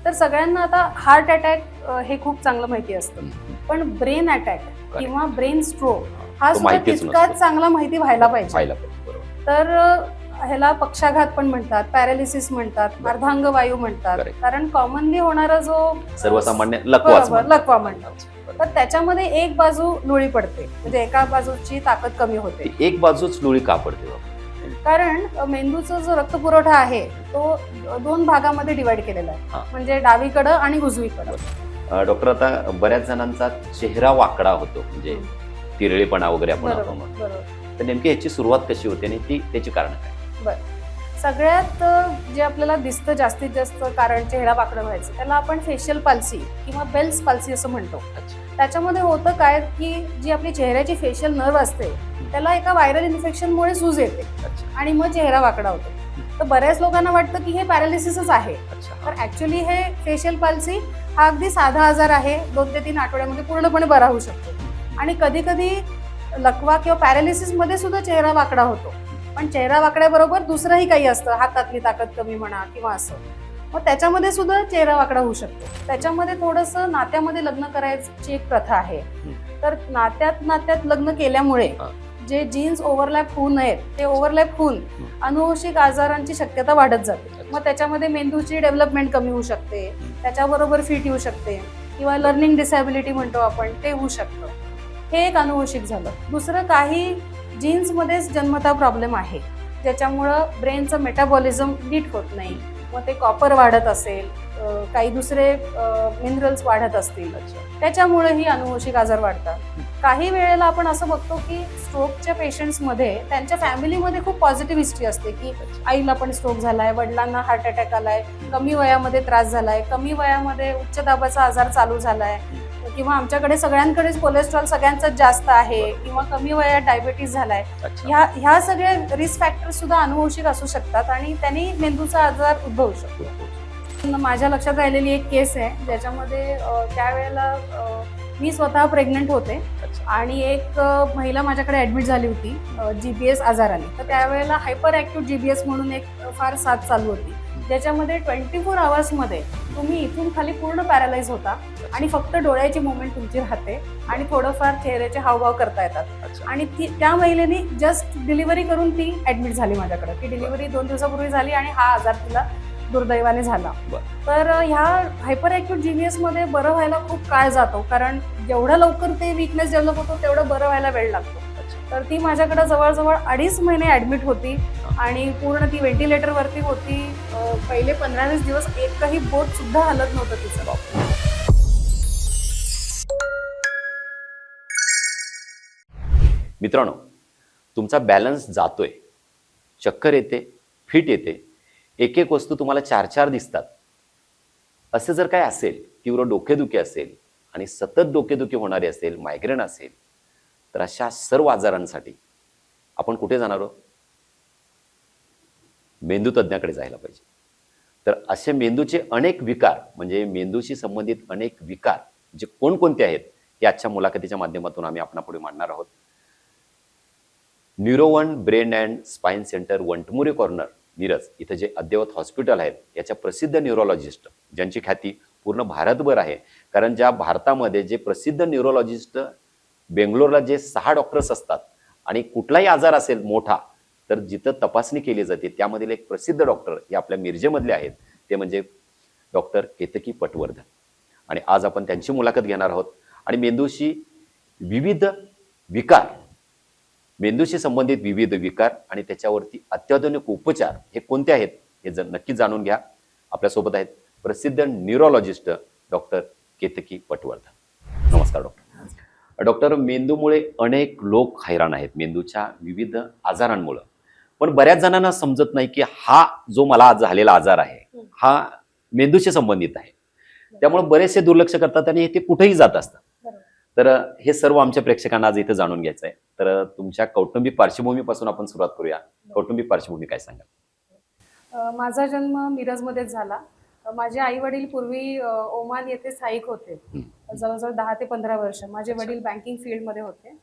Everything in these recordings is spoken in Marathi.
तर सगळ्यांना आता हार्ट अटॅक हे खूप चांगलं माहिती असतं, पण ब्रेन अटॅक किंवा ब्रेन स्ट्रोक हा सुद्धा तितकाच चांगला माहिती व्हायला पाहिजे. तर ह्याला पक्षाघात पण म्हणतात, पॅरालिसिस म्हणतात, अर्धांगवायू म्हणतात, कारण कॉमनली होणारा जो सर्वसामान्य लकवा म्हणतात. तर त्याच्यामध्ये एक बाजू लुळी पडते, म्हणजे एका बाजूची ताकद कमी होते. एक बाजूच लुळी का पडते? कारण मेंदूचा जो रक्तपुरवठा आहे तो 2 भागामध्ये डिवाइड केलेला आहे, म्हणजे डावीकडं आणि उजवीकडं. डॉक्टर, आता बऱ्याच जणांचा चेहरा वाकडा होतो, म्हणजे तिरळेपणा वगैरे आपण म्हणतो, तर नेमकी याची सुरुवात कशी होते आणि त्याची कारण काय? बरं, सगळ्यात जे आपल्याला दिसतं जास्तीत जास्त कारण चेहरा वाकडं व्हायचं त्याला आपण फेशियल पाल्सी किंवा बेल्स पाल्सी असं म्हणतो. त्याच्यामध्ये होतं काय की जी आपली चेहऱ्याची फेशियल नर्व असते त्याला एका व्हायरल इन्फेक्शनमुळे सूज येते आणि मग चेहरा वाकडा होतो. तर बऱ्याच लोकांना वाटतं की हे पॅरालिसिसच आहे, तर ऍक्च्युली हे फेशियल पाल्सी हा अगदी साधा आजार आहे, 2 ते 3 आठवड्यामध्ये पूर्णपणे बरा होऊ शकतो. आणि कधी कधी लकवा किंवा पॅरालिसिस मध्ये सुद्धा चेहरा वाकडा होतो, पण चेहरा वाकड्याबरोबर दुसरंही काही असतं, हातातली ताकद कमी म्हणा किंवा असं, मग त्याच्यामध्ये सुद्धा चेहरा वाकडा होऊ शकतो. त्याच्यामध्ये थोडंसं नात्यामध्ये लग्न करायची एक प्रथा आहे, तर नात्यात लग्न केल्यामुळे जे जीन्स ओव्हरलॅप होऊ नयेत ते ओव्हरलॅप होऊन अनुवंशिक आजारांची शक्यता वाढत जाते. मग त्याच्यामध्ये मेंदूची डेव्हलपमेंट कमी होऊ शकते, त्याच्याबरोबर फिट येऊ शकते किंवा लर्निंग डिसॅबिलिटी म्हणतो आपण ते होऊ शकतं. हे एक अनुवंशिक झालं. दुसरं, काही जीन्समध्येच जन्मतः प्रॉब्लेम आहे ज्याच्यामुळं ब्रेनचं मेटाबॉलिझम नीट होत नाही, मग ते कॉपर वाढत असेल, काही दुसरे मिनरल्स वाढत असतील, त्याच्यामुळेही अनुवंशिक आजार वाढतात. काही वेळेला आपण असं बघतो की स्ट्रोकच्या पेशंट्समध्ये त्यांच्या फॅमिलीमध्ये खूप पॉझिटिव्ह हिस्ट्री असते की आईला पण स्ट्रोक झालाय, वडिलांना हार्ट अटॅक आलाय, कमी वयामध्ये त्रास झालाय, कमी वयामध्ये उच्च दाबाचा आजार चालू झालाय, किंवा आमच्याकडे सगळ्यांकडेच कोलेस्ट्रॉल सगळ्यांचाच जास्त आहे, किंवा कमी वयात डायबिटीस झालाय. ह्या सगळ्या रिस्क फॅक्टर्स सुद्धा अनुवंशिक असू शकतात आणि त्यांनी मेंदूचा आजार उद्भवू शकतो. माझ्या लक्षात राहिलेली एक केस आहे ज्याच्यामध्ये त्यावेळेला मी स्वतः प्रेग्नंट होते आणि एक महिला माझ्याकडे ऍडमिट झाली होती जीबीएस आजाराने. तर त्यावेळेला हायपर ऍक्टिव्ह जीबीएस म्हणून एक फार साथ चालू होती, ज्याच्यामध्ये 24 आवर्समध्ये तुम्ही इथून खाली पूर्ण पॅरालाइज होता आणि फक्त डोळ्याची मुवमेंट तुमची राहते आणि थोडंफार चेहऱ्याचे हावभाव करता येतात. आणि त्या महिलेने जस्ट डिलिव्हरी करून ती ऍडमिट झाली माझ्याकडे. ती डिलिव्हरी 2 दिवसापूर्वी झाली आणि हा आजार तिला दुर्दैवाने झाला. तर ह्या हायपर ऍक्टिव्ह जीबीएस मध्ये बरं व्हायला खूप काळ जातो, कारण जेवढं लवकर ते वीकनेस डेव्हलप होतो तेवढं बरं व्हायला वेळ लागतो. तर ती माझ्याकडे जवळजवळ 2.5 महिने ऍडमिट होती आणि पूर्ण ती व्हेंटिलेटर वरती होती. पहिले 15-20 दिवस एकही बोट सुद्धा हलत नव्हतं तिचं. मित्रांनो, तुमचा बॅलन्स जातोय, चक्कर येते, फिट येते, एक एक वस्तू तुम्हाला 4-4 दिसतात, असं जर काय असेल, तीव्र डोकेदुखी असेल आणि सतत डोकेदुखी होणारी असेल, मायग्रेन असेल, तर अशा सर्व आजारांसाठी आपण कुठे जाणार आहोत? मेंदू तज्ज्ञाकडे जायला पाहिजे. तर असे मेंदूचे अनेक विकार, म्हणजे मेंदूशी संबंधित अनेक विकार जे कोणकोणते आहेत हे आजच्या मुलाखतीच्या माध्यमातून आम्ही आपणापुढे मांडणार आहोत. न्यूरो1 brain and spine centre, Vantmure corner, Miraj इथं जे अद्ययावत हॉस्पिटल आहेत, याच्या प्रसिद्ध न्यूरोलॉजिस्ट ज्यांची ख्याती पूर्ण भारतभर आहे, कारण ज्या भारतामध्ये जे प्रसिद्ध न्यूरोलॉजिस्ट बेंगलोरला जे 6 डॉक्टर्स असतात आणि कुठलाही आजार असेल मोठा तर जिथं तपासणी केली जाते त्यामधील एक प्रसिद्ध डॉक्टर हे आपल्या मिरजेमधले आहेत, ते म्हणजे डॉक्टर केतकी पटवर्धन. आणि आज आपण त्यांची मुलाखत घेणार आहोत आणि मेंदूशी संबंधित विविध विकार आणि त्याच्यावरती अत्याधुनिक उपचार हे कोणते आहेत हे नक्की जाणून घ्या. आपल्यासोबत आहेत प्रसिद्ध न्यूरोलॉजिस्ट डॉक्टर केतकी पटवर्धन. नमस्कार डॉक्टर. डॉक्टर, मेंदूमुळे अनेक लोक हैराण आहेत, मेंदूच्या विविध आजारांमुळे, पण बऱ्याच जणांना समजत नाही की हा जो मला आज झालेला आजार आहे हा मेंदूशी संबंधित आहे, त्यामुळे बरेचसे दुर्लक्ष करतात आणि ते कुठेही जात असतात. तर हे सर्व आमच्या प्रेक्षकांना आज इथे जाणून घ्यायचं आहे. तर तुमच्या कौटुंबिक पार्श्वभूमीपासून आपण सुरुवात करूया. कौटुंबिक पार्श्वभूमी काय सांगाल? माझा जन्म मिरजमध्येच झाला. माझे आई वडील पूर्वी ओमान येथे स्थायिक होते, जवळजवळ 10 ते 15 वर्ष. माझे वडील बँकिंग फील्डमध्ये होते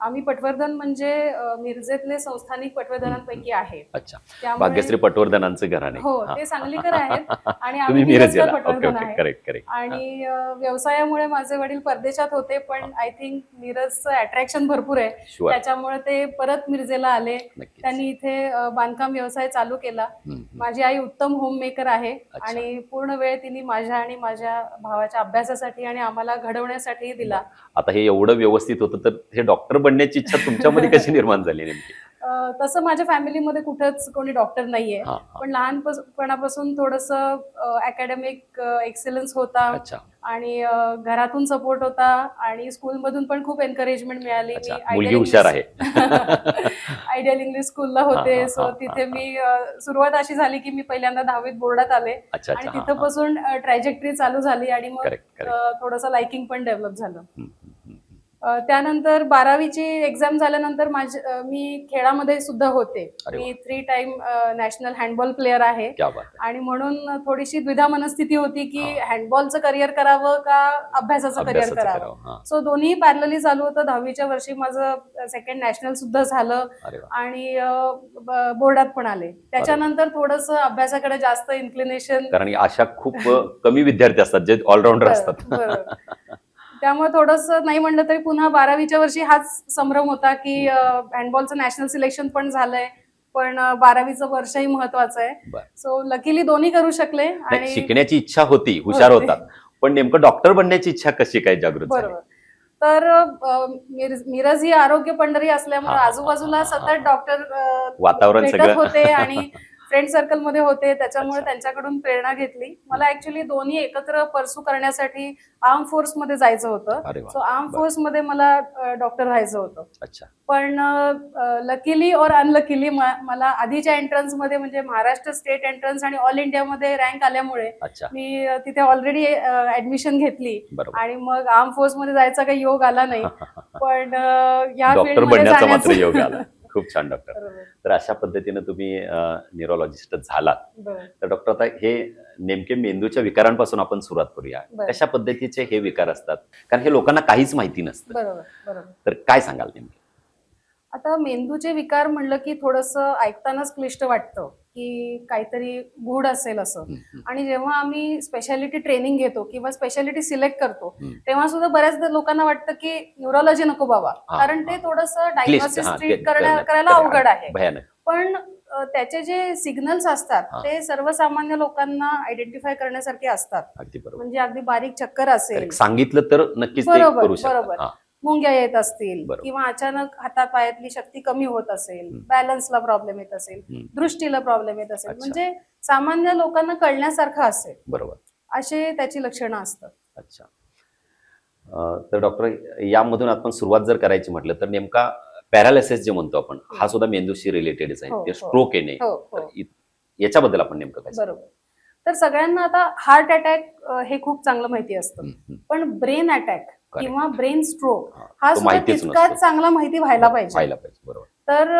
आम्ही पटवर्धन म्हणजे मिरजेतले संस्थानिक पटवर्धनांपैकी आहे. अच्छा, त्यामुळे भाग्यश्री पटवर्धनांचे घराणे. हो, हा. ते सांगलीकर आहेत आणि तुम्ही आम्ही मिरजकर मिरजेला. ओके पटवर्धन ओके, आहे. Correct correct. आणि व्यवसायामुळे माझे वडील परदेशात होते, पण आय थिंक मिरजचं अट्रॅक्शन भरपूर आहे. शुअर, त्याच्यामुळे ते परत मिरजेला आले. नक्कीच. त्यांनी इथे बांधकाम व्यवसाय चालू केला. हम्म. माझी आई उत्तम होममेकर आहे अच्छा. आणि पूर्ण वेळ तिने माझ्या आणि माझ्या भावाच्या अभ्यासासाठी आणि आम्हाला घडवण्यासाठी दिला. आता हे एवढं व्यवस्थित होतं तर हे डॉक्टर बनण्याची इच्छा तुमच्यामध्ये कशी निर्माण झाली नेमकी? तसं माझ्या फॅमिलीमध्ये कुठंच कोणी डॉक्टर नाहीये, हा, हा. पण लहानपणापासून थोडंसं अकॅडमिक एक्सेलन्स होता अच्छा आणि घरातून सपोर्ट होता आणि स्कूलमधून पण खूप एनकरेजमेंट मिळाली. अच्छा, मी मुलगी हुशार आहे. आयडियल इंग्लिश स्कूलला हा, होते, हा, सो हा, तिथे हा. मी सुरुवात अशी झाली की मी पहिल्यांदा 10वीत बोर्डात आले अच्छा आणि अच्छा, हा, तिथं पासून ट्रॅजेक्टरी चालू झाली आणि मग करेक्ट करेक्ट. थोडंसं लाइकिंग पण डेव्हलप झालं. त्यानंतर 12वीची एक्झाम झाल्यानंतर मी खेळामध्ये सुद्धा होते. अरे मी 3 टाइम नॅशनल हँडबॉल प्लेअर आहे क्या बात आहे. आणि म्हणून थोडीशी द्विधा मनस्थिती होती की हा. हँडबॉलचं करिअर करावं का अभ्यासाचं करिअर अभ्यासाचं करावं. करावं. हा. सो दोन्ही पॅरलली चालू होतं. 10वीच्या वर्षी माझं सेकंड नॅशनल सुद्धा झालं अरे वा. आणि बोर्डात पण आले. त्याच्यानंतर थोडंसं अभ्यासाकडे जास्त इन्क्लिनेशन, कारण अशा खूप कमी विद्यार्थी असतात जे ऑलराऊंडर असतात. त्यामुळे थोडंसं नाही म्हणलं तरी पुन्हा 12वीच्या वर्षी हाच संभ्रम होता की हँडबॉलचं नॅशनल सिलेक्शन पण झालंय, पण 12वीचं वर्षही महत्वाचं आहे. बरं. सो लकीली दोन्ही करू शकले. नाही, आणि शिकण्याची इच्छा होती, हुशार होती. होतात, पण नेमकं डॉक्टर बनण्याची इच्छा कशी काय जागृत झाली? बरोबर. तर मिरज ही आरोग्य पंढरी असल्यामुळे हा, हा, आजूबाजूला हा, हा, सतत डॉक्टर वातावरण भेटत सगळं होते आणि फ्रेंड सर्कल मध्ये होते, त्याच्यामुळे अच्छा. त्यांच्याकडून प्रेरणा घेतली. मला ऍक्च्युली दोन्ही एकत्र परसू करण्यासाठी आर्म फोर्स मध्ये जायचं होतं. अरे वा. सो आर्म बरं. फोर्स मध्ये मला डॉक्टर व्हायचं होतं. अच्छा पण लकीली और अनलकीली मला आधीच्या एंट्रन्स मध्ये म्हणजे महाराष्ट्र स्टेट एंट्रन्स आणि ऑल इंडियामध्ये रँक आल्यामुळे अच्छा, मी तिथे ऑलरेडी ऍडमिशन घेतली बरोबर. आणि मग आर्म फोर्स मध्ये जायचा काही योग आला नाही. पण या डॉक्टर फील्डमध्ये बनण्याचा मात्र जाण्याचं योग आला. खूप छान डॉक्टर. बरोबर. तर अशा पद्धतीने तुम्ही न्यूरोलॉजिस्ट झालात. बरोबर. तर डॉक्टर आता हे नेमके मेंदूच्या विकारांपासून आपण सुरुवात करूया. बरं. कशा पद्धतीचे हे विकार असतात, कारण हे लोकांना काहीच माहिती नसतं. बरोबर बरोबर. तर काय सांगाल नेमके? आता मेंदूचे विकार म्हणलं की थोडंसं ऐकतानाच क्लिष्ट वाटतं की काहीतरी गूढ असेल असं. आणि जेव्हा आम्ही स्पेशालिटी ट्रेनिंग घेतो किंवा स्पेशालिटी सिलेक्ट करतो तेव्हा सुद्धा बऱ्याचदा लोकांना वाटतं की न्यूरोलॉजी नको बाबा, कारण ते थोडंसं डायग्नोसिस ट्रीट करायला अवघड आहे. भयानक. पण त्याचे जे सिग्नल्स असतात ते सर्वसामान्य लोकांना आयडेंटिफाय करण्यासारखे असतात. अगदी बरोबर. म्हणजे अगदी बारीक चक्कर असेल, सांगितलं तर नक्कीच ते बरोबर करू शकतात. बरोबर, हा. मुंग्या येत असतील बरोबर. किंवा अचानक हातापायातली शक्ती कमी होत असेल, बॅलन्सला प्रॉब्लेम येत असेल, दृष्टीला प्रॉब्लेम येत असेल, अच्छा. म्हणजे सामान्य लोकांना कळण्यासारखं असेल, बरोबर. असे त्याची लक्षणं असतात. अच्छा. तर डॉक्टर यामधून आपण सुरुवात जर करायची म्हटलं तर नेमका पॅरालिसिस जे म्हणतो आपण, हा सुद्धा मेंदूशी रिलेटेडच आहे. हो, ते हो. स्ट्रोक येणे, हो, तर हो. याच्याबद्दल आपण नेमकं काय सांगू? बरोबर. तर सगळ्यांना आता हार्ट अटॅक हे खूप चांगलं माहिती असतं, पण ब्रेन अटॅक किंवा ब्रेन स्ट्रोक हा तो सुद्धा माहितीच तितकाच नसतो. चांगला माहिती व्हायला पाहिजे. बरोबर. तर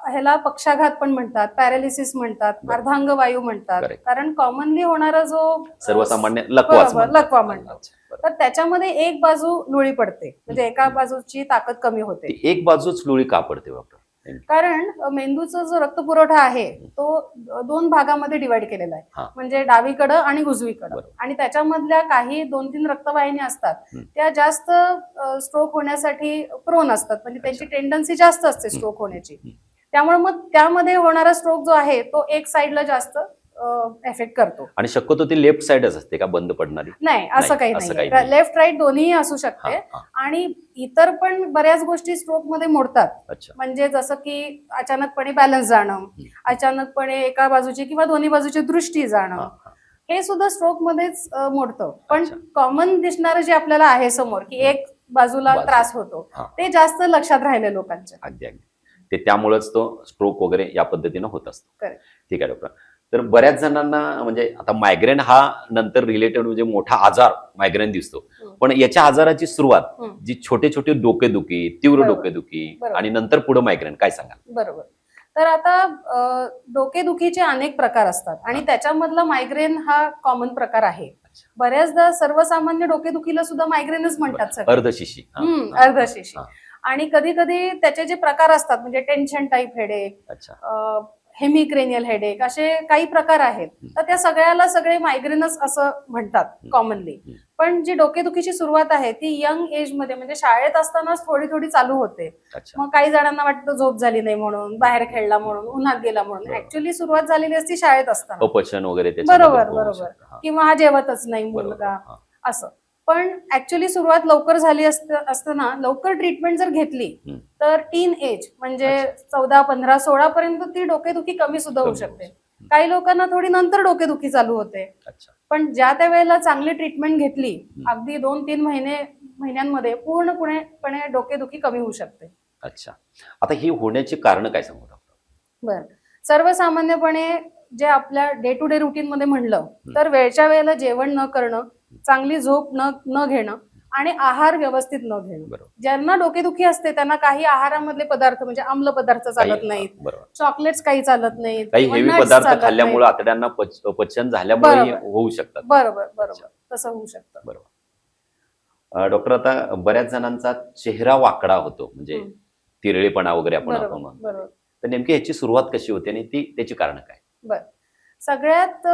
ह्याला पक्षाघात पण म्हणतात, पॅरालिसिस म्हणतात, बरं. अर्धांगवायू म्हणतात, Correct. कारण कॉमनली होणारा जो सर्वसामान्य लकवाच बरोबर, लकवा म्हणतात. अच्छा, बरोबर. तर त्याच्यामध्ये एक बाजू लुळी पडते, म्हणजे एका बाजूची ताकद कमी होते. ती एक बाजूच लुळी का पडते डॉक्टर? कारण मेंदूचा जो रक्तपुरवठा आहे तो 2 भागामध्ये डिवाइड केलेला आहे, हा. म्हणजे डावीकडं आणि उजवीकडं. बरोबर. आणि त्याच्यामधल्या काही 2-3 रक्तवाहिनी असतात त्या जास्त स्ट्रोक होण्यासाठी प्रोन असतात, म्हणजे त्यांची टेंडन्सी जास्त असते स्ट्रोक होण्याची. त्यामुळे मग त्यामध्ये होणारा स्ट्रोक जो आहे तो एक साइडला जास्त एफेक्ट करतो. आणि शक्यतो ती लेफ्ट साइडच असते का बंद पडणारी? नाही, असं काही असं नाही. काही लेफ्ट राईट दोन्ही असू शकते. हा, हा. आणि इतर पण बऱ्याच गोष्टी स्ट्रोक मध्ये मोडतात. अच्छा. म्हणजे जसं की अचानकपणे बॅलन्स जाणं, अचानकपणे एका बाजूची किंवा दोन्ही बाजूची दृष्टी जाणं, हा, हा. हे सुद्धा स्ट्रोक मध्येच मोडतं. पण अच्छा. कॉमन दिसणारं जे आपल्याला आहे समोर की एक बाजूला त्रास होतो, हा. ते जास्त लक्षात राहिले लोकांच्या. अगदी अगदी. ते त्यामुळेच तो स्ट्रोक वगैरे या पद्धतीनं होत असतो. Correct. ठीक आहे डॉक्टर. तर बऱ्याच जणांना म्हणजे आता मायग्रेन हा नंतर रिलेटेड म्हणजे मोठा आजार मायग्रेन दिसतो, पण याच्या आजाराची सुरुवात जी छोटे छोटे डोकेदुखी, तीव्र बरोबर. डोकेदुखी बरोबर. आणि नंतर पुढे मायग्रेन, काय सांगाल? बरोबर. तर आता डोकेदुखीचे अनेक प्रकार असतात आणि त्याच्यामधला मायग्रेन हा कॉमन प्रकार आहे. बऱ्याचदा सर्वसामान्य डोकेदुखीला सुद्धा मायग्रेनच म्हणतात सगळे. अर्धशिशी. अर्धशिशी. आणि कधी कधी त्याचे जे प्रकार असतात म्हणजे टेन्शन टाईप हेडेक, अच्छा. हेमिक्रेनियल हेडेक, असे काही प्रकार आहेत. तर त्या सगळ्याला सगळे मायग्रेनच असं म्हणतात कॉमनली. पण जी डोकेदुखीची सुरुवात आहे ती यंग एज मध्ये म्हणजे शाळेत असतानाच थोडी थोडी चालू होते. अच्छा. मग काही जणांना वाटतं झोप झाली नाही म्हणून, बाहेर खेळला म्हणून, उन्हात गेला म्हणून. बरोबर. ऍक्च्युअली सुरुवात झालेली असती शाळेत असताना. अपचन वगैरे त्याच्यामध्ये बरोबर होऊ बरोबर. शकतं. हा, किंवा हा जेवतच नाही बरोबर. मुलगा, हा, असं. पण ऍक्च्युली सुरुवात लवकर झाली असताना लवकर ट्रीटमेंट जर घेतली हम्म. तर टीन एज म्हणजे अच्छा. 14, 15, 16 पर्यंत ती डोकेदुखी कमी सुद्धा होऊ कमी होऊ शकते. शकतं. काही लोकांना थोडी नंतर डोकेदुखी चालू होते. अच्छा. पण ज्या त्या वेळेला चांगली ट्रीटमेंट घेतली, हम्म. अगदी 2-3 महिन्यांमध्ये पूर्णपणे डोकेदुखी कमी होऊ शकते. अच्छा. आता ही होण्याची कारण काय सांगू डॉक्टर? बर, सर्वसामान्यपणे जे आपल्या डे टू डे रुटीन मध्ये म्हणलं तर वेळच्या वेळेला जेवण न करणं, चांगली झोप न घेणं आणि आहार व्यवस्थित न घेणं. बरोबर. ज्यांना डोकेदुखी असते त्यांना काही आहारामधले पदार्थ म्हणजे आम्ल पदार्थ चालत काही नाहीत, बरोबर. चॉकलेट्स काही चालत नाहीत, काही किंवा हेवी nuts पदार्थ चालत खाल्ल्यामुळे नाहीत. आतड्यांना पचन झाल्यामुळे बरोबर. होऊ शकतात. बरोबर बरोबर, अच्छा. तसं होऊ शकतं. बरोबर. डॉक्टर, आता बऱ्याच जणांचा चेहरा वाकडा होतो, म्हणजे हम्म. तिरळेपणा वगैरे आपण बरोबर म्हणतो. बरोबर. तर नेमकी ह्याची सुरुवात कशी होते आणि त्याची कारण काय? बर, सगळ्यात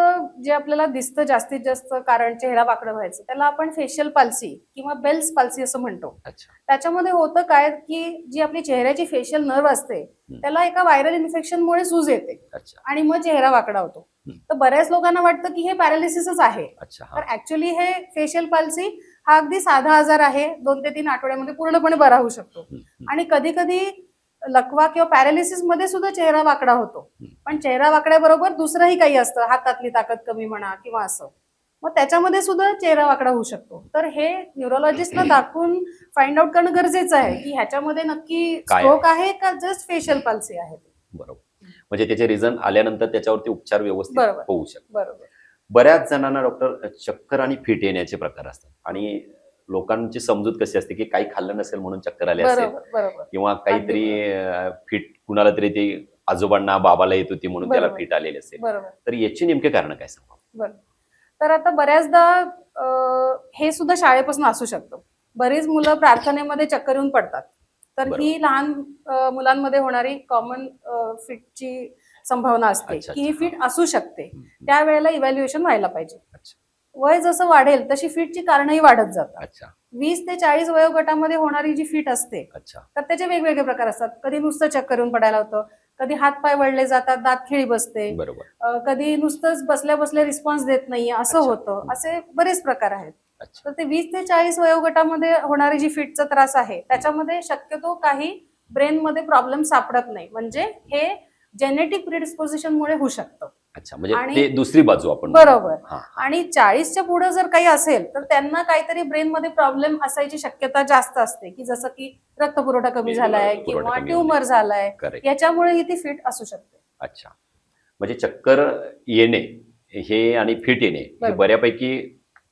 जे आपल्याला दिसतं जास्तीत जास्त कारण चेहरा वाकडं व्हायचं त्याला आपण फेशियल पाल्सी किंवा बेल्स पाल्सी असं म्हणतो. अच्छा. त्याच्यामध्ये होतं काय की जी आपली चेहऱ्याची फेशियल नर्व असते त्याला एका व्हायरल इन्फेक्शनमुळे सूज येते अच्छा. आणि मग चेहरा वाकडा होतो. तर बऱ्याच लोकांना वाटतं की हे पॅरालिसिसच आहे. अच्छा. तर ऍक्च्युली हे फेशियल पाल्सी हा अगदी साधा आजार आहे, 2 ते 3 आठवड्यामध्ये पूर्णपणे बरा होऊ शकतो. आणि कधी कधी लकवा किंवा पॅरालिसिस मध्ये सुद्धा चेहरा वाकडा होतो. पण चेहरा वाकड्याबरोबर दुसरंही काही असतं, हातातली ताकद कमी म्हणा किंवा असं, मग त्याच्यामध्ये सुद्धा चेहरा वाकडा होऊ शकतो. तर हे न्यूरोलॉजिस्टला दाखवून फाइंड आउट करणं गरजेचं आहे की ह्याच्यामध्ये नक्की काय स्ट्रोक आहे का जस्ट फेशियल पाल्सी आहे. बरोबर. म्हणजे त्याचे रिझन आल्यानंतर त्याच्यावरती उपचार व्यवस्थित बरोबर. होऊ शकतो. बरोबर. बऱ्याच जणांना डॉक्टर चक्कर आणि फिट येण्याचे प्रकार असतात आणि लोकांची समजूत कशी असते की काही खाल्लं नसेल म्हणून चक्कर आले असेल, बरोबर बरोबर. किंवा काहीतरी फिट कुणाला तरी ते आजोबांना बाबाला येत होती म्हणून त्याला बरोबर. फिट आलेली असेल. बरोबर. तर याची नेमके कारण काय सांगा? बरं, तर आता बऱ्याचदा हे सुद्धा शाळेपासून असू शकतं. बरीच मुलं प्रार्थनेमध्ये चक्कर येऊन पडतात. तर बरोबर. ही लहान मुलांमध्ये होणारी कॉमन फिटची संभावना असते अच्छा, की ही अच्छा. फिट असू शकते. त्यावेळेला इव्हॅल्युएशन व्हायला पाहिजे. अच्छा. वय जसं वाढेल तशी फिटची कारणंही वाढत जातात. अच्छा. 20 ते 40 वयोगटामध्ये होणारी जी फिट असते अच्छा. तर त्याचे वेगवेगळे प्रकार असतात. कधी नुसतं चक्कर येऊन पडायला होतं, कधी हातपाय वळले जातात, दात खिळी बसते, बरोबर. कधी नुसतंच बसल्या बसल्या रिस्पॉन्स देत नाहीये असं अच्छा. होतं. असे बरेच प्रकार आहेत. अच्छा. तर ते 20 ते 40 वयोगटामध्ये होणारी जी फिटचा त्रास आहे त्याच्यामध्ये शक्यतो काही ब्रेनमध्ये प्रॉब्लेम सापडत नाही, म्हणजे हे जेनेटिक प्रिडिस्पोजिशनमुळे होऊ शकतं. अच्छा, म्हणजे आणि- ते दुसरी बाजू आपण बरोबर. हा. आणि 40च्या पुढे जर काही असेल तर त्यांना काहीतरी ब्रेनमध्ये प्रॉब्लेम असायची शक्यता जास्त असते, की जसं की रक्तपुरवठा कमी झालाय रक्तपुरवठा किंवा कमी ट्यूमर होणे. झालाय, Correct. याच्यामुळे ती फिट असू शकते. अच्छा, म्हणजे चक्कर येणे हे आणि फिट येणे हे बरोबर. बऱ्यापैकी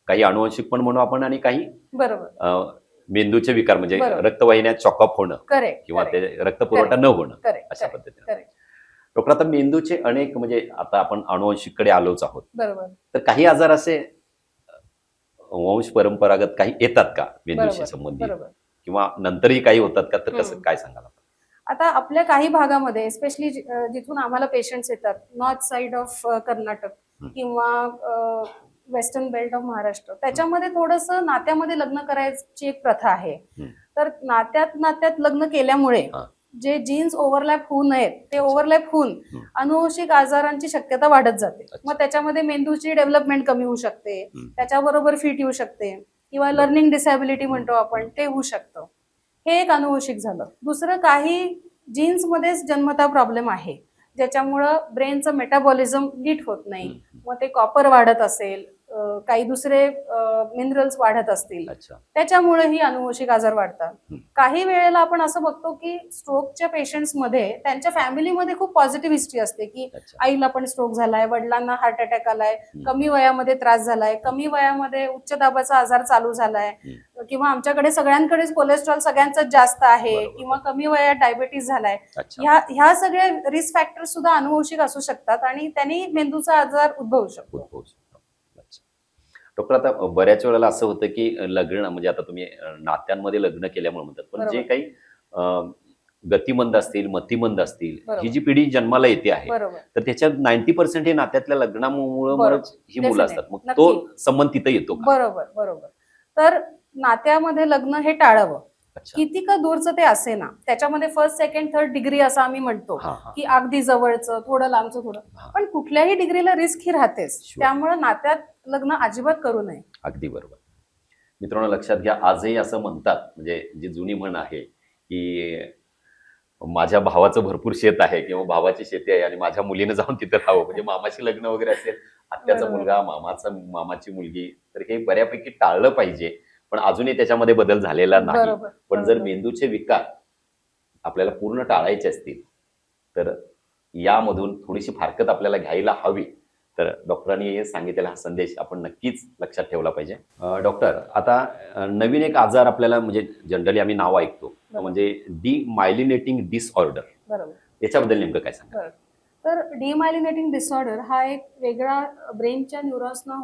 काही अनुवंशिक पण म्हणू आपण आणि काही बरोबर. मेंदूचे विकार म्हणजे बरोबर. रक्तवाहिन्या चॉकअप होणं करेक्ट. किंवा ते रक्तपुरवठा न होणं करेक्ट. अशा पद्धतीने. करेक्ट. डॉक्टर, आता मेंदूचे अनेक, म्हणजे आता आपण अनुवंशिककडे आलोच आहोत, बरोबर. तर काही आजार असे वंश परंपरागत काही येतात का मेंदूशी बरोबर. संबंधित, बरोबर. किंवा नंतरही काही होतात का? तर कसं काय सांगाल आपण? आता आपल्या काही भागामध्ये स्पेशली जिथून आम्हाला पेशंट्स येतात, नॉर्थ साइड ऑफ कर्नाटक किंवा वेस्टर्न बेल्ट ऑफ महाराष्ट्र, त्याच्यामध्ये थोडंसं नात्यामध्ये लग्न करायची एक प्रथा आहे. तर नात्यात लग्न केल्यामुळे जे जीन्स ओव्हरलॅप होऊ नयेत ते ओव्हरलॅप होऊन अनुवंशिक आजारांची शक्यता वाढत जाते. मग त्याच्यामध्ये मेंदूची डेव्हलपमेंट कमी होऊ शकते, त्याच्याबरोबर फिट येऊ शकते, किंवा लर्निंग डिसॅबिलिटी म्हणतो आपण ते होऊ शकतं. हे एक अनुवंशिक झालं. दुसरं, काही जीन्समध्येच जन्मता प्रॉब्लेम आहे ज्याच्यामुळं ब्रेनचं मेटाबॉलिझम नीट होत नाही, मग ते कॉपर वाढत असेल, काही दुसरे मिनरल्स वाढत असतील, त्याच्यामुळे ही अनुवंशिक आजार वाढतात. काही वेळेला आपण असं बघतो की स्ट्रोकच्या पेशंट्समध्ये त्यांच्या फॅमिलीमध्ये खूप पॉझिटिव्ह हिस्ट्री असते की आईला पण स्ट्रोक झालाय, वडिलांना हार्ट अटॅक आलाय, कमी वयामध्ये त्रास झालाय, कमी वयामध्ये उच्च दाबाचा आजार चालू झालाय, किंवा आमच्याकडे सगळ्यांकडेच कोलेस्ट्रॉल सगळ्यांचाच जास्त आहे, किंवा कमी वयात डायबिटीज झालाय. ह्या सगळ्या रिस्क फॅक्टर्स सुद्धा अनुवंशिक असू शकतात आणि त्यांनी मेंदूचा आजार उद्भवू शकतो. डॉक्टर, आता बऱ्याच वेळेला असं होतं की लग्न, म्हणजे आता तुम्ही नात्यांमध्ये लग्न केल्यामुळे म्हणतात, पण जे काही गतिमंद असतील, मतिमंद असतील, बरोबर. ही जी पिढी जन्माला येते आहे बरोबर. तर त्याच्यात 90% हे नात्यातल्या लग्नामुळे बरोबर. ही मुलं Definitely. असतात. मग नक्की. तो संबंध तिथं येतो का? बरोबर बरोबर. तर नात्यामध्ये लग्न हे टाळावं, अच्छा. किती का दूरचं ते असे ना, त्याच्यामध्ये फर्स्ट सेकंड थर्ड डिग्री असं आम्ही म्हणतो हा हा की अगदी जवळचं थोडं लांबचं थोडं, हा. पण कुठल्याही डिग्रीला रिस्क ही राहतेच. Sure. त्यामुळे नात्यात लग्न अजिबात करू नये. अगदी बरोबर. मित्रांनो लक्षात घ्या, आजही असं म्हणतात, म्हणजे जी जुनी म्हण आहे की माझ्या भावाचं भरपूर शेत आहे किंवा भावाची शेती आहे आणि माझ्या मुलीनं जाऊन तिथं राहावं, म्हणजे मामाशी लग्न वगैरे असेल, आत्याचा बरोबर. मुलगा, मामाची मुलगी, तर हे बऱ्यापैकी टाळलं पाहिजे. पण अजूनही त्याच्यामध्ये बदल झालेला नाही. बरोबर पण जर बरोबर. मेंदूचे विकार आपल्याला पूर्ण टाळायचे असतील तर यामधून थोडीशी फारकत आपल्याला घ्यायला हवी. तर डॉक्टरांनी सांगितलेला हा संदेश आपण नक्कीच लक्षात ठेवला पाहिजे. डॉक्टर, आता नवीन एक आजार आपल्याला म्हणजे जनरली आम्ही नाव ऐकतो, म्हणजे डिमायलिनेटिंग डिसऑर्डर. बरोबर. याच्याबद्दल नेमकं काय सांगा? बरोबर. तर डिमायलिनेटिंग डिसऑर्डर हा एक वेगळा ब्रेनच्या न्यूरॉन्सना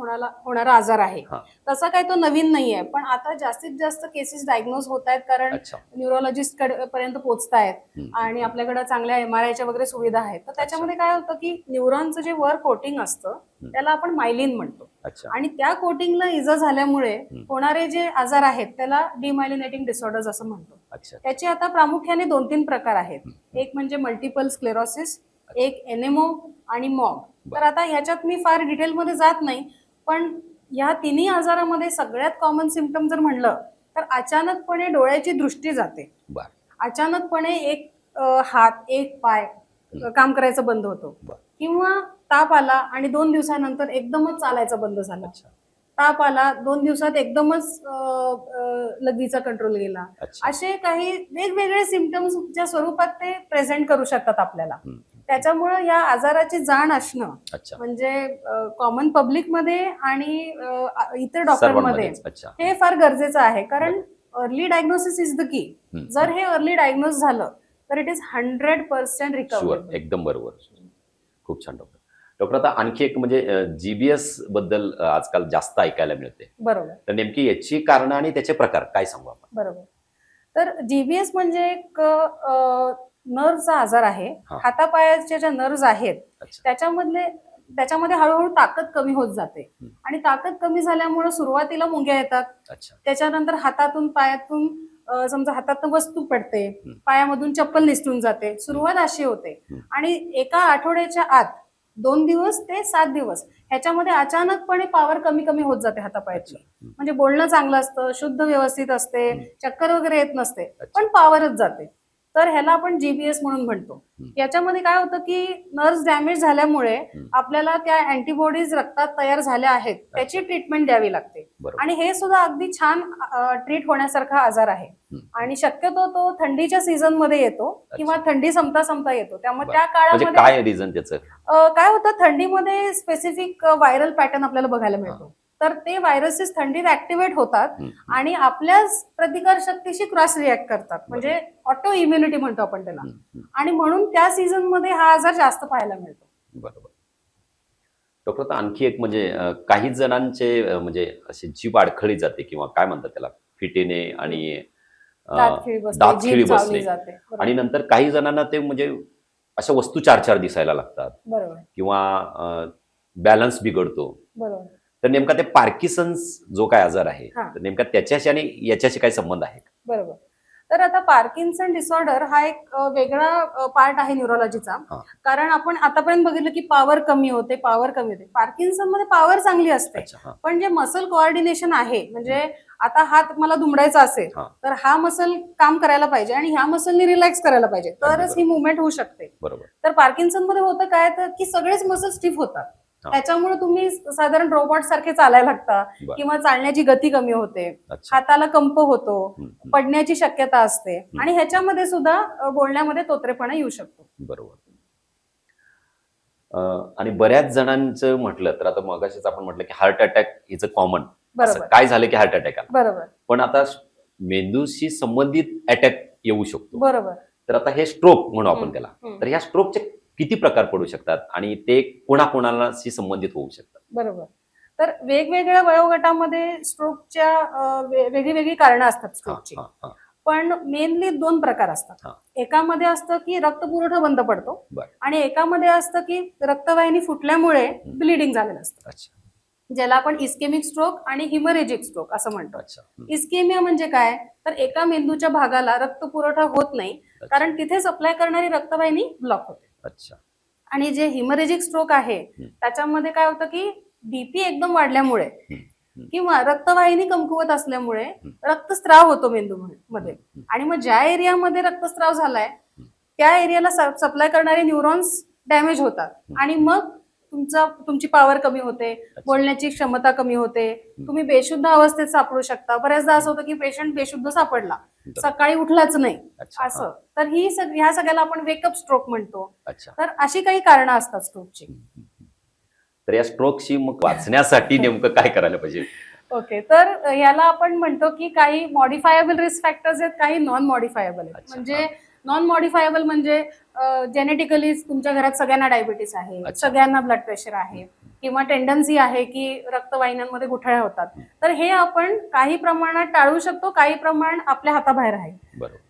होणारा आजार आहे. हा. तसा काही तो नवीन नाही आहे, पण आता जास्तीत जास्त केसेस डायग्नोज होत आहेत कारण अच्छा. न्यूरोलॉजिस्ट पर्यंत पोहोचतायत हम्म. आणि आपल्याकडे चांगल्या MRIच्या वगैरे सुविधा आहेत. तर त्याच्यामध्ये काय होतं की न्यूरॉनचं जे वर कोटिंग असतं त्याला आपण मायलिन म्हणतो. अच्छा. आणि त्या कोटिंगला इजा झाल्यामुळे होणारे जे आजार आहेत त्याला डिमायलिनेटिंग डिसऑर्डर्स असं म्हणतो. अच्छा. त्याचे आता प्रामुख्याने 2-3 प्रकार आहेत. एक म्हणजे मल्टिपल स्क्लेरोसिस, एक एनेमो आणि मॉग. तर आता ह्याच्यात मी फार डिटेलमध्ये जात नाही, पण ह्या तिन्ही आजारामध्ये सगळ्यात कॉमन सिम्पटम जर म्हणलं तर अचानकपणे डोळ्याची दृष्टी जाते. अचानकपणे एक हात एक पाय काम करायचं बंद होतो, किंवा ताप आला आणि 2 दिवसानंतर एकदमच चालायचं बंद झालं. ताप आला 2 दिवसात एकदमच लघवीचा कंट्रोल गेला. असे काही वेगवेगळे सिम्पटम्सच्या स्वरूपात ते प्रेझेंट करू शकतात आपल्याला. त्याच्यामुळे या आजाराची जाण असणं म्हणजे कॉमन पब्लिकमध्ये आणि इतर डॉक्टरमध्ये हे फार गरजेचं आहे, कारण early diagnosis is the key. जर हे अर्ली डायग्नोज झालं तर इट इज 100% रिकव्हरेबल. एकदम बरोबर. खूप छान डॉक्टर. डॉक्टर, आता आणखी एक म्हणजे GBS बद्दल आजकाल जास्त ऐकायला मिळते. बरोबर. तर नेमकी याची कारण आणि त्याचे प्रकार काय सांगू आपण? बरोबर. तर GBS म्हणजे एक नर्वचा आजार आहे. हातापायाच्या ज्या नर्व्स आहेत त्याच्यामध्ये हळूहळू ताकद कमी होत जाते आणि ताकद कमी झाल्यामुळे सुरुवातीला मुंग्या येतात. त्याच्यानंतर हातातून पायातून समजा हातातून वस्तू पडते, पायामधून चप्पल निसटून जाते. सुरुवात अशी होते आणि एका आठवड्याच्या आत 2 दिवस ते 7 दिवस ह्याच्यामध्ये अचानकपणे पॉवर कमी कमी होत जाते हातापायाची. म्हणजे बोलणं चांगलं असतं, शुद्ध व्यवस्थित असते, चक्कर वगैरे येत नसते, पण पॉवरच जाते. तर ह्याला आपण GBS म्हणून म्हणतो. याच्यामध्ये काय होतं की नर्व्स डॅमेज झाल्यामुळे आपल्याला त्या अँटीबॉडीज रक्तात तयार झाल्या आहेत त्याची ट्रीटमेंट द्यावी लागते. आणि हे सुद्धा अगदी छान ट्रीट होण्यासारखा आजार आहे. आणि शक्यतो तो थंडीच्या सीझन मध्ये येतो किंवा थंडी संपता येतो. त्यामुळे त्या काळामध्ये काय रिझन त्याचं काय होतं, थंडीमध्ये स्पेसिफिक व्हायरल पॅटर्न आपल्याला बघायला मिळतो. तर ते व्हायरसेस थंडीत ऍक्टिव्हेट होतात आणि आपल्या प्रतिकार शक्तीशी क्रॉस रिॲक्ट करतात, म्हणजे ऑटो इम्युनिटी म्हणतो आपण त्याला. आणि म्हणून त्या सीझन मध्ये हा आजार जास्त पाहायला मिळतो. बरोबर. डॉक्टर, आता आणखी एक म्हणजे काही जणांचे म्हणजे अशी जीभ अडखळी जाते किंवा काय म्हणतात त्याला, फिटेने आणि दातखिळी बसणे, आणि नंतर काही जणांना ते म्हणजे अशा वस्तू 4-4 दिसायला लागतात. बरोबर. किंवा बॅलन्स बिघडतो. बरोबर. तर नेमका ते पार्किन्सन्स जो काय आजार आहे तर नेमका त्याच्याशी आणि याच्याशी काय संबंध आहे? बरोबर. तर आता पार्किन्सन डिसऑर्डर हा एक वेगळा पार्ट आहे न्यूरोलॉजीचा. कारण आपण आतापर्यंत बघितलं की पॉवर कमी होते. पार्किन्सन मध्ये पॉवर चांगली असते, पण जे मसल कोऑर्डिनेशन आहे, म्हणजे आता हात मला दुमडायचा असेल तर हा मसल काम करायला पाहिजे आणि ह्या मसलनी रिलॅक्स करायला पाहिजे, तरच ही मुवमेंट होऊ शकते. तर पार्किन्सन मध्ये होतं काय तर की सगळेच मसल स्टिफ होतात. त्याच्यामुळे तुम्ही साधारण रोबोट सारखे चालायला लागता किंवा चालण्याची गती कमी होते, हाताला कंप होतो, पडण्याची शक्यता असते आणि ह्याच्यामध्ये सुद्धा बोलण्यामध्ये तोतरेपणा येऊ शकतो. बरोबर. आणि बऱ्याच जणांचं म्हटलं तर आता मगाशीच आपण म्हटलं की heart attack is a common. काय झालं की हार्ट अटॅक आला. बरोबर. पण आता मेंदूशी संबंधित अटॅक येऊ शकतो. बरोबर. तर आता हे स्ट्रोक म्हणू आपण त्याला, तर ह्या स्ट्रोकचे किती प्रकार पडू शकतात आणि ते कोणाकोणाशी संबंधित होऊ शकतात? बरोबर. तर वेगवेगळ्या वयोगटामध्ये स्ट्रोकच्या वेगळी वेगळी कारणं असतात स्ट्रोकची. पण मेनली 2 प्रकार असतात. हा. एकामध्ये असतं की रक्तपुरवठा बंद पडतो बरं. आणि एकामध्ये असतं की रक्तवाहिनी फुटल्यामुळे ब्लिडिंग झालेलं असतं, अच्छा. ज्याला आपण इस्केमिक स्ट्रोक आणि हिमरेजिक स्ट्रोक असं म्हणतो. अच्छा. इस्केमिया म्हणजे काय, तर एका मेंदूच्या भागाला रक्तपुरवठा होत नाही कारण तिथे सप्लाय करणारी रक्तवाहिनी ब्लॉक होते. अच्छा. आणि जे हिमरेजिक स्ट्रोक आहे त्याच्यामध्ये काय होतं की बीपी एकदम वाढल्यामुळे किंवा रक्तवाहिनी कमकुवत असल्यामुळे रक्तस्राव होतो मेंदूमध्ये आणि मग ज्या एरियामध्ये रक्तस्राव झालाय त्या एरियाला सप्लाय करणारे न्यूरॉन्स डॅमेज होतात आणि मग तुमची पॉवर कमी होते, बोलण्याची क्षमता कमी होते, तुम्ही बेशुद्ध अवस्थेत सापडू शकता. बऱ्याचदा असं होतं की पेशंट बेशुद्ध सापडला, सकाळी उठलाच नाही असं, तर ह्या सगळ्याला आपण वेकअप स्ट्रोक म्हणतो. तर अशी काही कारणं असतात स्ट्रोकची. तर या स्ट्रोकशी मग वाचण्यासाठी नेमकं काय करायला पाहिजे? ओके, तर याला आपण म्हणतो की काही मॉडिफायबल रिस्क फॅक्टर्स आहेत, काही नॉन मॉडिफायबल आहेत. म्हणजे नॉन मॉडिफायबल म्हणजे जेनेटिकली तुमच्या घरात सगळ्यांना डायबिटीस आहे, सगळ्यांना ब्लड प्रेशर आहे किंवा टेंडन्सी आहे की रक्तवाहिन्यांमध्ये गुठळ्या होतात, तर हे आपण काही प्रमाणात टाळू शकतो, काही प्रमाण आपल्या हाताबाहेर आहे.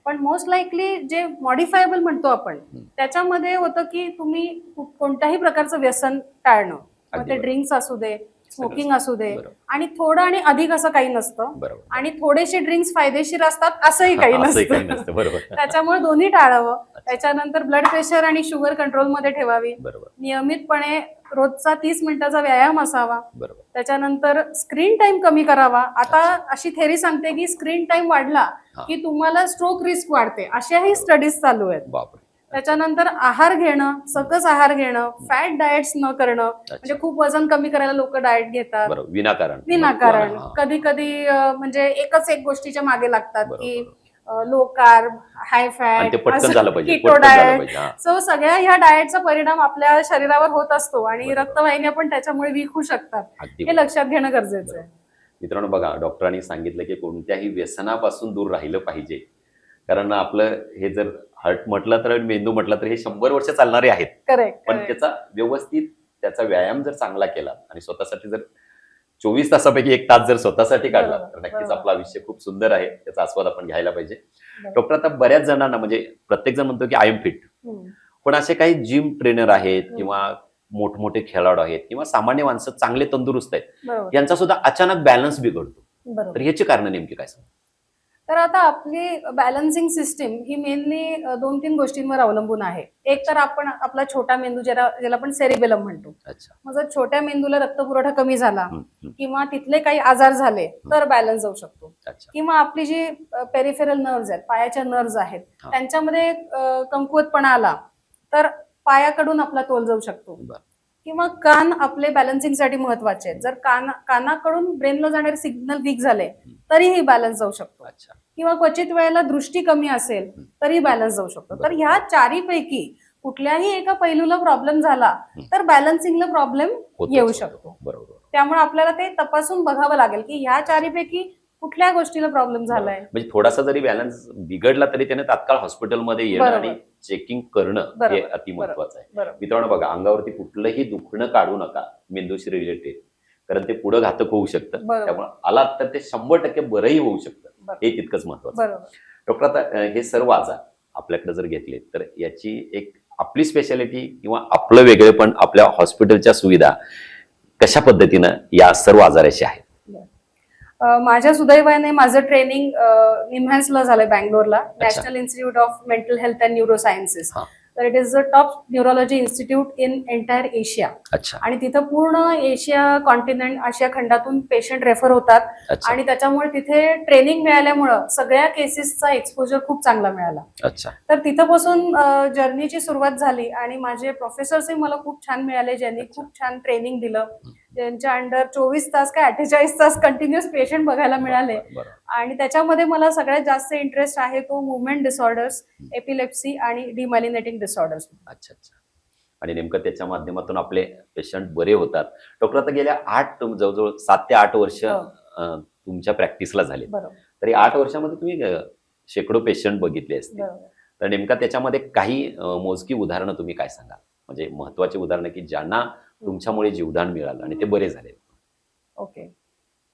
पण मोस्ट लाईकली जे मॉडिफायबल म्हणतो आपण त्याच्यामध्ये होतं की तुम्ही कोणत्याही प्रकारचं व्यसन टाळणं, मग ते ड्रिंक्स असू दे, स्मोकिंग असू दे, आणि थोडं आणि अधिक असं काही नसतं आणि थोडेसे ड्रिंक्स फायदेशीर असतात असंही काही नसतं. त्याच्यामुळे दोन्ही टाळावं. त्याच्यानंतर ब्लड प्रेशर आणि शुगर कंट्रोलमध्ये ठेवावी. नियमितपणे रोजचा 30 मिनिटाचा व्यायाम असावा. त्याच्यानंतर स्क्रीन टाइम कमी करावा. आता अशी थेरी सांगते की स्क्रीन टाइम वाढला की तुम्हाला स्ट्रोक रिस्क वाढते, अशाही स्टडीज चालू आहेत. त्याच्यानंतर आहार घेणं, सकस आहार घेणं, फॅट डाएट्स न करणं, म्हणजे खूप वजन कमी करायला लोक डाएट घेतात विनाकारण. कधी कधी म्हणजे एक गोष्टीच्या मागे लागतात की low carb, high fat, keto diet. So सगळ्या ह्या डाएटचा परिणाम आपल्या शरीरावर होत असतो आणि रक्तवाहिन्या पण त्याच्यामुळे वीक होऊ शकतात. हे लक्षात घेणं गरजेचं आहे. मित्रांनो, बघा, डॉक्टरांनी सांगितलं की कोणत्याही व्यसनापासून दूर राहिलं पाहिजे, कारण आपलं हे जर हार्ट म्हटलं तर मेंदू म्हटलं तर हे 100 वर्ष चालणारे आहेत. पण त्याचा व्यवस्थित त्याचा व्यायाम जर चांगला केला आणि स्वतःसाठी जर 24 तासापैकी 1 तास जर स्वतःसाठी काढला तर नक्कीच आपलं आयुष्य खूप सुंदर आहे, त्याचा आस्वाद आपण घ्यायला पाहिजे. डॉक्टर, आता बऱ्याच जणांना, म्हणजे प्रत्येक जण म्हणतो की आय एम फिट, पण असे काही जिम ट्रेनर आहेत किंवा मोठमोठे खेळाडू आहेत किंवा सामान्य माणसं चांगले तंदुरुस्त आहेत, यांचा सुद्धा अचानक बॅलन्स बिघडतो. तर ह्याची कारण नेमकी काय सांग? तर आता आपली बॅलन्सिंग सिस्टीम ही मेनली 2-3 गोष्टींवर अवलंबून आहे. एक तर आपण आपला छोटा मेंदू, ज्याला आपण सेरिबेलम म्हणतो, मग जर छोट्या मेंदूला रक्तपुरवठा कमी झाला किंवा तिथले काही आजार झाले तर बॅलन्स जाऊ शकतो. किंवा आपली जी पेरिफेरल नर्व्स आहेत, पायाच्या नर्व्स आहेत, त्यांच्यामध्ये कमकुवतपणा आला तर पायाकडून आपला तोल जाऊ शकतो. किंवा कान आपले बॅलन्सिंगसाठी महत्वाचे आहेत, जर कानाकडून ब्रेनला जाणारे सिग्नल वीक झाले तरीही बॅलन्स जाऊ शकतो. किंवा क्वचित वेळेला दृष्टी कमी असेल तरी बॅलन्स जाऊ शकतो. तर ह्या चारीपैकी कुठल्याही एका पैलूला प्रॉब्लेम झाला तर बॅलन्सिंगला प्रॉब्लेम येऊ शकतो. त्यामुळे आपल्याला ते तपासून बघावं लागेल की ह्या चारीपैकी कुठल्या गोष्टीला प्रॉब्लेम झालाय. म्हणजे थोडासा जरी बॅलन्स बिघडला तरी त्याने तात्काळ हॉस्पिटलमध्ये येणं आणि चेकिंग करणं हे अति महत्वाचं आहे. मित्रांनो, बघा, अंगावरती कुठलंही दुखणं काढू नका मेंदूशी रिलेटेड, कारण ते पुढे घातक होऊ शकतं. त्यामुळे आलात तर ते 100% बरंही होऊ शकतं, हे तितकंच महत्वाचं. डॉक्टर, आता हे सर्व आजार आपल्याकडे जर घेतले तर याची एक आपली स्पेशालिटी किंवा आपलं वेगळेपण, आपल्या हॉस्पिटलच्या सुविधा कशा पद्धतीनं या सर्व आजाराशी आहेत? माझ्या सुदैवाने माझं ट्रेनिंग निम्हॅन्सला झालंय, बँगलोरला, national institute of mental health and neuro sciences. तर it is the top neurology institute in entire Asia. आणि तिथं पूर्ण एशिया कॉन्टिनेंट, आशिया खंडातून पेशंट रेफर होतात आणि त्याच्यामुळे तिथे ट्रेनिंग मिळाल्यामुळं सगळ्या केसेसचा एक्सपोजर खूप चांगला मिळाला. तर तिथपासून जर्नीची सुरुवात झाली आणि माझे प्रोफेसर्सही मला खूप छान मिळाले, ज्यांनी खूप छान ट्रेनिंग दिलं, ज्यांच्या अंडर 24 तास काय 48 तास कंटिन्युअस पेशंट बघायला मिळाले. आणि त्याच्यामध्ये मला सगळ्यात जास्त इंटरेस्ट आहे तो मुवमेंट डिसऑर्डर्स, एपिलेप्सी आणि डिमायलिनेटिंग डिसऑर्डर्स. अच्छा. आणि नेमकं त्याच्या माध्यमातून आपले पेशंट बरे होतात. डॉक्टर, आता गेल्या जवळजवळ 7 ते 8 वर्ष तुमच्या प्रॅक्टिसला झाले, तर 8 वर्षामध्ये तुम्ही शेकडो पेशंट बघितले असतील. तर नेमका त्याच्यामध्ये काही मोजकी उदाहरणं तुम्ही काय सांगाल, म्हणजे महत्वाची उदाहरणं की ज्यांना तुमच्यामुळे जीवदान मिळालं आणि ते बरे झाले? ओके,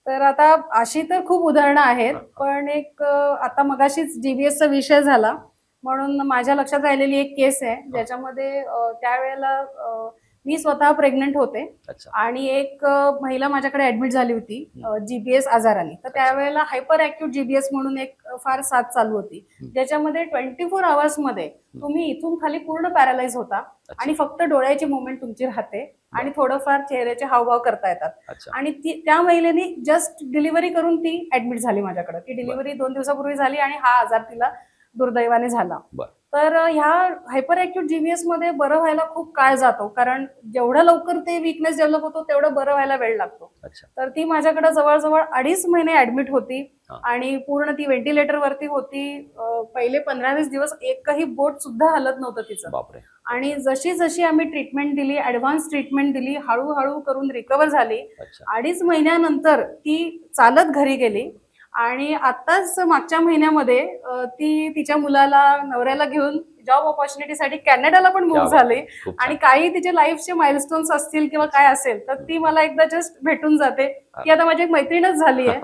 तर आता अशी तर खूप उदाहरणं आहेत, पण एक आता मगाशीच जीबीएसचा विषय झाला म्हणून माझ्या लक्षात राहिलेली एक केस आहे ज्याच्यामध्ये त्यावेळेला मी स्वतः प्रेग्नंट होते अच्छा आणि एक महिला माझ्याकडे ऍडमिट झाली होती जीबीएस आजाराने. तर त्यावेळेला हायपर ऍक्यूट जीबीएस म्हणून एक फार साथ चालू होती, ज्याच्यामध्ये 24 आवर्स मध्ये तुम्ही इथून खाली पूर्ण पॅरालाइज होता आणि फक्त डोळ्याची मुवमेंट तुमची राहते आणि थोडंफार चेहऱ्याचे हावभाव करता येतात. अच्छा आणि त्या महिलेने जस्ट डिलिव्हरी करून ती ऍडमिट झाली माझ्याकडे. ती डिलिव्हरी 2 दिवसापूर्वी झाली आणि हा आजार तिला दुर्दैवाने झाला. बरं तर ह्या हायपर ऍक्यूट जीबीएस मध्ये बरं व्हायला खूप काळ जातो, कारण जेवढं लवकर ते वीकनेस डेव्हलप होतो तेवढं बरं व्हायला वेळ लागतो. अच्छा तर ती माझ्याकडे जवळजवळ 2.5 महिने ऍडमिट होती हा. आणि पूर्ण ती व्हेंटिलेटर वरती होती. पहिले 15-20 दिवस एकही बोट सुद्धा हलत नव्हतं तिचं. बापरे आणि जशी जशी आम्ही ट्रीटमेंट दिली, ऍडव्हान्स ट्रीटमेंट दिली, हळूहळू करून रिकव्हर झाली. अच्छा 2.5 महिन्यानंतर ती चालत घरी गेली आणि आताच मागच्या महिन्यामध्ये ती तिच्या मुलाला नवऱ्याला घेऊन जॉब ऑपॉर्च्युनिटीसाठी कॅनडाला पण क्या मूव्ह बात. झाले. खूप आणि छान. काही तिचे लाईफचे माइलस्टोन्स असतील किंवा काय असेल तर ती मला एकदा जस्ट भेटून जाते की आता माझी एक मैत्रीणच झाली आहे.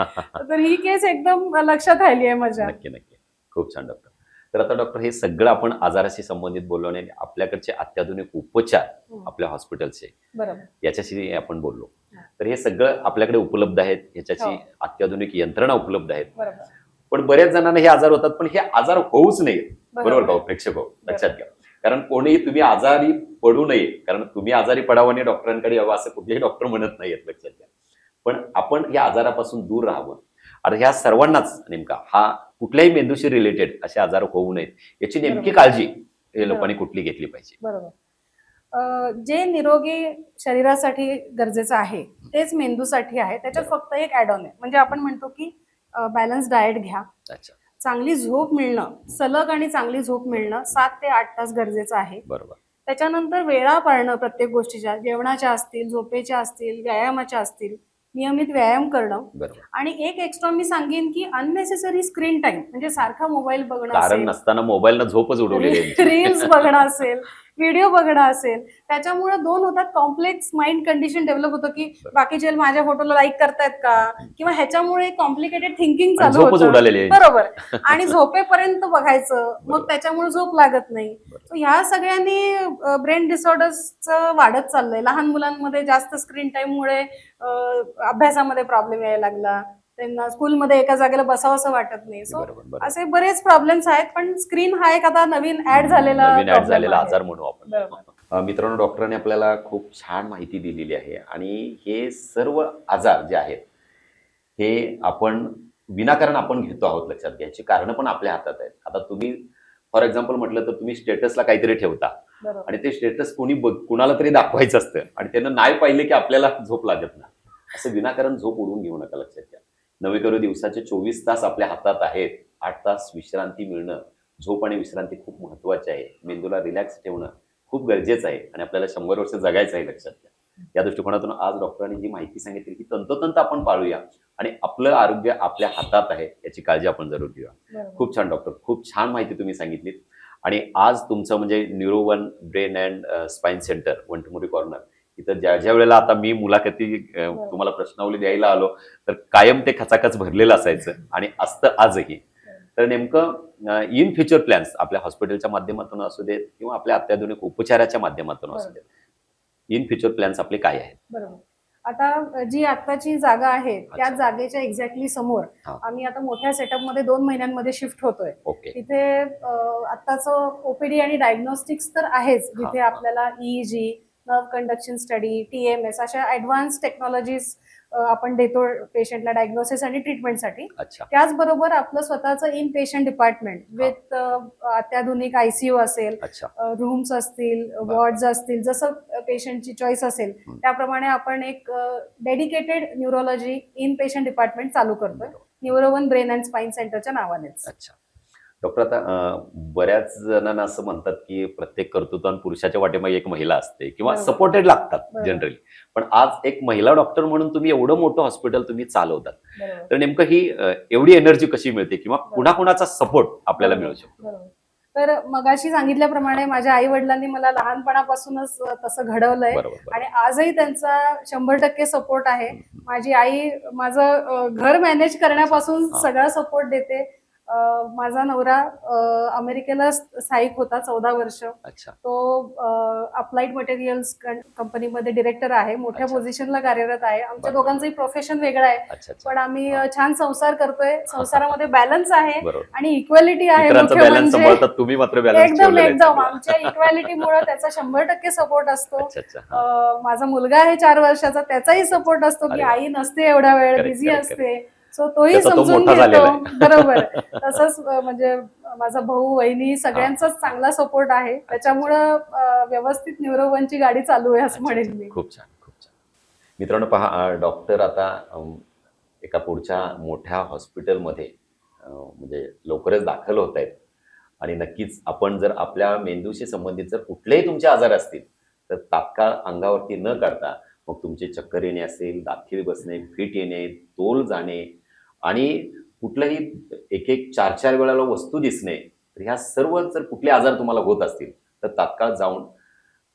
तर ही केस एकदम लक्षात राहिली आहे माझ्या. नक्की नक्की खूप छान डॉक्टर. तर आता डॉक्टर हे सगळं आपण आजाराशी संबंधित बोललो आणि आपल्याकडचे अत्याधुनिक उपचार आपल्या हॉस्पिटलचे बरोबर याच्याशी आपण बोललो. तर हे सगळं आपल्याकडे उपलब्ध आहेत, ह्याच्याची हो. अत्याधुनिक यंत्रणा उपलब्ध आहेत. बरोबर पण बऱ्याच जणांना हे आजार होतात, पण हे आजार होऊच नये. बरोबर का हो, प्रेक्षक हो, लक्षात घ्या. कारण कोणीही तुम्ही आजारी पडू नये, कारण तुम्ही आजारी पडावं आणि डॉक्टरांकडे यावं असं कुठलेही डॉक्टर म्हणत नाहीयेत, लक्षात घ्या. पण आपण या आजारापासून दूर राहावं. आणि ह्या सर्वांनाच नेमका हा कुठल्याही मेंदूशी रिलेटेड असे आजार होऊ नयेत याची नेमकी काळजी हे लोकांनी कुठली घेतली पाहिजे. बरोबर. जे निरोगी शरीरासाठी गरजेचं आहे तेच मेंदूसाठी आहे. त्याच्यात फक्त एक ऍड ऑन आहे, म्हणजे आपण म्हणतो की बॅलन्स डाएट घ्या, अच्छा चांगली झोप मिळणं, सलग आणि चांगली झोप मिळणं 7 ते 8 तास गरजेचं आहे. बरोबर त्याच्यानंतर वेळा पाळणं प्रत्येक गोष्टीच्या, जेवणाच्या असतील, झोपेच्या असतील, व्यायामाच्या असतील, नियमित व्यायाम करणं. बरोबर. आणि एक एक्स्ट्रा मी सांगेन की अननेसेसरी स्क्रीन टाइम, म्हणजे सारखा मोबाईल बघणं कारण असेल, नसताना मोबाईलनं झोपच उडवलेली आहे. रील्स बघणं असेल, व्हिडिओ बघणं असेल, त्याच्यामुळे दोन होतात. कॉम्प्लेक्स माइंड कंडिशन डेव्हलप होतं की बाकीचे माझ्या फोटोला लाईक करतायत का, किंवा ह्याच्यामुळे कॉम्प्लिकेटेड थिंकिंग आणि चालू झोपच होतं. उडालेली आहे. बरोबर. आणि झोपेपर्यंत बघायचं, बरोबर. मग त्याच्यामुळे झोप लागत नाही. So ह्या सगळ्यांनी ब्रेन डिसऑर्डर्सचं वाढत चाललंय. लहान मुलांमध्ये जास्त स्क्रीन टाइममुळे अभ्यासामध्ये प्रॉब्लेम यायला लागला, त्यांना स्कूलमध्ये एका जागेला बसावंसं वाटत नाही. सो बरोबर, बरोबर. असे बरेच प्रॉब्लेम्स आहेत, पण स्क्रीन हा एक आता नवीन ऍड झालेला problem आहे. आजार म्हणू आपण. बरोबर. मित्रांनो, डॉक्टरांनी आपल्याला खूप छान माहिती दिलेली आहे आणि हे सर्व आजार जे आहेत हे आपण विनाकारण आपण घेतो आहोत, लक्षात घ्या. याची कारणं पण आपल्या हातात आहेत. आता तुम्ही फॉर एक्झाम्पल म्हटलं तर तुम्ही स्टेटसला काहीतरी ठेवता बरोबर. आणि ते स्टेटस कुणाला तरी दाखवायचं असतं आणि त्यानं नाही पाहिले की आपल्याला झोप लागत नाही. असं विनाकारण झोप उडवून घेऊ नका, लक्षात घ्या. नवे करू दिवसाचे 24 तास आपल्या हातात आहेत. 8 तास विश्रांती मिळणं, झोप आणि विश्रांती खूप महत्वाची आहे. मेंदूला रिलॅक्स ठेवणं खूप गरजेचं आहे आणि आपल्याला 100 वर्ष जगायचं आहे, लक्षात घ्या. या दृष्टिकोनातून आज डॉक्टरांनी जी माहिती सांगितली ती तंतोतंत आपण पाळूया आणि आपलं आरोग्य आपल्या हातात आहे याची काळजी आपण जरूर घेऊया. बरोबर. खूप छान डॉक्टर, खूप छान माहिती तुम्ही सांगितलीत. आणि आज तुमचं म्हणजे neuro one brain and spine centre Vantamuri corner इथं ज्या वेळेला आता मी मुलाखती तुम्हाला प्रश्नावली द्यायला आलो तर कायम ते खचाखच भरलेलं असायचं आणि असतं आजही. तर नेमकं इन फ्युचर प्लॅन्स आपल्या हॉस्पिटलच्या माध्यमातून असू देत किंवा आपल्या अत्याधुनिक उपचाराच्या माध्यमातून असू देत, इन फ्युचर प्लॅन्स आपले काय आहेत? बरोबर. आता जी आत्ताची जागा आहे त्या अच्छा. जागेच्या एक्झॅक्टली समोर हा. आम्ही आता मोठ्या सेटअप मध्ये 2 महिन्यांमध्ये शिफ्ट होतोय. ओके. तिथे आत्ताच ओपीडी आणि डायग्नोस्टिक्स तर आहेच, जिथे हा. आपल्याला EEG, nerve conduction study, TMS अशा ऍडव्हान्स टेक्नॉलॉजीज आपण देतो पेशंटला डायग्नोसिस आणि ट्रीटमेंटसाठी. अच्छा. त्याचबरोबर आपलं स्वतःचं इन पेशंट डिपार्टमेंट विथ अत्याधुनिक आयसीयू असेल, अच्छा. रूम्स असतील, वॉर्ड्स असतील, जसं पेशंटची चॉईस असेल त्याप्रमाणे आपण एक dedicated neurology in patient department चालू करतोय, न्यूरो1 ब्रेन अँड स्पाइन सेंटरच्या नावानेच. अच्छा डॉक्टर, आता बऱ्याच जणांना असं म्हणतात की प्रत्येक कर्तृत्वान पुरुषाच्या वाटेमागे एक महिला असते किंवा बरोबर. सपोर्टेड लागतात बरोबर. जनरली. पण आज एक महिला डॉक्टर म्हणून तुम्ही एवढं मोठं हॉस्पिटल तुम्ही चालवतात, बरोबर. तर नेमकं ही एवढी एनर्जी कशी मिळते किंवा कुणाकुणाचा सपोर्ट आपल्याला मिळू शकतो? बरोबर. तर मगाशी सांगितल्याप्रमाणे माझ्या आई वडिलांनी मला लहानपणापासूनच तसं घडवलंय बरोबर आणि आजही त्यांचा 100% सपोर्ट आहे. माझी आई माझं घर मॅनेज करण्यापासून हा. सगळा सपोर्ट देते. माझा नवरा अमेरिकेला स्थायिक होता 14 वर्ष. अच्छा तो अप्लाइड मटेरियल्स कंपनीमध्ये डिरेक्टर आहे. मोठ्या अच्छा. पोझिशनला कार्यरत आहे. आमच्या बरं. दोघांचंही प्रोफेशन वेगळं आहे. अच्छा अच्छा पण आम्ही हा. छान संसार करतोय. संसारामध्ये बॅलन्स आहे बरोबर. आणि इक्वॅलिटी आहे. इतरांचं मुख्य बॅलन्स म्हणजे सांभाळतात, तुम्ही मात्र बॅलन्स एकदम ठेवलेला आहे एकदम चांगला. आमच्या इक्वॅलिटीमुळे त्याचा 100% सपोर्ट असतो. अच्छा अच्छा हा. माझा मुलगा आहे 4 वर्षाचा, त्याचाही सपोर्ट असतो की अरे वा. आई नसते एवढा वेळ, Correct, बिझी correct, असते. सो तोही त्याचा तो समजून मोठा झालेला घेतो. आहे. बरोबर. तसंच म्हणजे माझा भाऊ, वहिनी सगळ्यांचाच चांगला सपोर्ट आहे. त्याच्यामुळं व्यवस्थित न्यूरोवनची गाडी चालू आहे असं अच्छा, म्हणेन अच्छा. मी. खूप छान खूप छान. मित्रांनो पहा, डॉक्टर आता एका पुढच्या मोठ्या हॉस्पिटलमध्ये म्हणजे लवकरच दाखल होत आहेत आणि नक्कीच आपण जर आपल्या मेंदूशी संबंधित जर कुठलेही तुमचे आजार असतील तर तात्काळ अंगावरती न काढता मग तुमचे चक्कर येणे असेल, दाखील बसणे, फिट येणे, तोल जाणे आणि कुठलंही एक एक 4-4 वेळेला वस्तू दिसणे, तर ह्या सर्व जर कुठले आजार तुम्हाला होत असतील तर तात्काळ जाऊन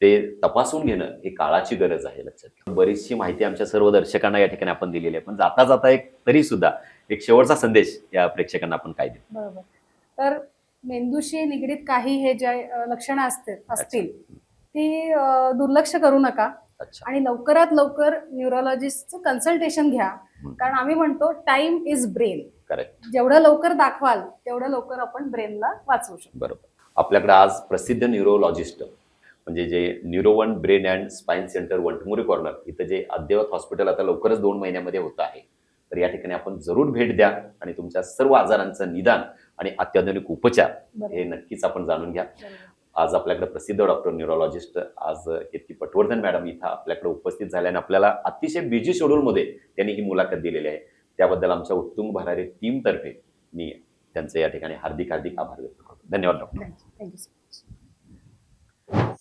ते तपासून घेणं ही काळाची गरज आहे. लक्षात घ्या. बरीचशी माहिती आमच्या सर्व दर्शकांना या ठिकाणी आपण दिलेली आहे, पण जाता जाता एक तरी सुद्धा एक शेवटचा संदेश या प्रेक्षकांना आपण काय देऊ? बरोबर. तर मेंदूशी निगडीत काही हे जे लक्षणं असतील ती दुर्लक्ष करू नका अच्छा आणि लवकरात लवकर न्यूरोलॉजिस्टचं कन्सल्टेशन घ्या. कारण आम्ही म्हणतो टाइम इज ब्रेन. करेक्ट जेवढं लवकर दाखवाल तेवढं लवकर आपण ब्रेनला वाचवू शकतो. बरोबर. आपल्याकडे आज प्रसिद्ध न्यूरोलॉजिस्ट म्हणजे जे neuro one brain and spine centre Vantamuri corner इथं जे अद्ययावत हॉस्पिटल आता लवकरच 2 महिन्यामध्ये होतं आहे, तर या ठिकाणी आपण जरूर भेट द्या आणि तुमच्या सर्व आजारांचं निदान आणि अत्याधुनिक उपचार हे नक्कीच आपण जाणून घ्या. आज आपल्याकडे प्रसिद्ध डॉक्टर न्यूरोलॉजिस्ट आज कीर्ती पटवर्धन मॅडम इथं आपल्याकडे उपस्थित झाल्याने आपल्याला अतिशय बिझी शेड्यूलमध्ये त्यांनी ही मुलाखत दिलेली आहे. त्याबद्दल आमच्या उत्तुंग भरारी टीमतर्फे मी त्यांचे या ठिकाणी हार्दिक हार्दिक आभार व्यक्त करतो. धन्यवाद डॉक्टर. Thank you so much.